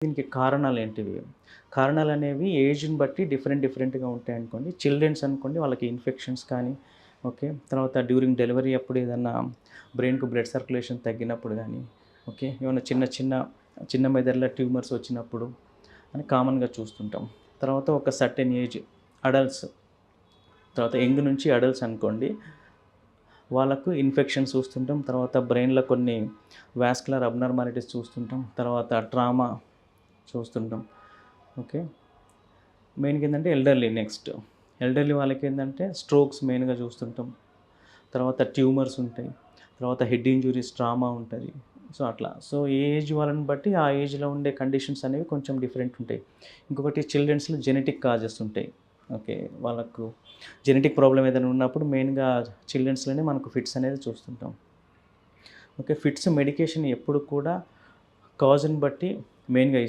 దీనికి కారణాలేంటివి? కారణాలనేవి ఏజ్‌ని బట్టి డిఫరెంట్‌గా ఉంటాయనుకోండి. చిల్డ్రన్స్ అనుకోండి వాళ్ళకి ఇన్ఫెక్షన్స్ కానీ, ఓకే. తర్వాత డ్యూరింగ్ డెలివరీ అప్పుడు ఏదన్నా బ్రెయిన్‌కు బ్లడ్ సర్క్యులేషన్ తగ్గినప్పుడు గానీ, ఓకే. ఏమన్నా చిన్న మెదడులో ట్యూమర్స్ వచ్చినప్పుడు అని కామన్‌గా చూస్తుంటాం. తర్వాత ఒక సర్టెన్ ఏజ్ అడల్ట్స్, తర్వాత యంగ్ నుంచి అడల్ట్స్ అనుకోండి. వాళ్ళకు ఇన్ఫెక్షన్స్ చూస్తుంటాం. తర్వాత బ్రెయిన్‌లో కొన్ని వాస్కులర్ అబ్నార్మాలిటీస్ చూస్తుంటాం. తర్వాత ట్రామా చూస్తుంటాం. ఓకే. మెయిన్‌గా ఏందంటే ఎల్డర్లీ వాళ్ళకేందంటే స్ట్రోక్స్ మెయిన్‌గా చూస్తుంటాం. తర్వాత ట్యూమర్స్ ఉంటాయి. తర్వాత హెడ్ ఇంజ్యూరీస్, ట్రామా ఉంటది. సో, అట్లా. సో, ఏ ఏజ్ వాళ్ళని బట్టి ఆ ఏజ్‌లో ఉండే కండిషన్స్ అనేవి కొంచెం డిఫరెంట్ ఉంటాయి. ఇంకొకటి చిల్డ్రన్స్‌లో జెనెటిక్ కాజెస్ ఉంటాయి. ఓకే. వాళ్ళకు జెనెటిక్ ప్రాబ్లమ్ ఏదైనా ఉన్నప్పుడు మెయిన్‌గా చిల్డ్రన్స్‌లోనే మనకు ఫిట్స్ అనేది చూస్తుంటాం. ఓకే. ఫిట్స్ మెడికేషన్ ఎప్పుడు కూడా కాజ్‌ని బట్టి మెయిన్‌గా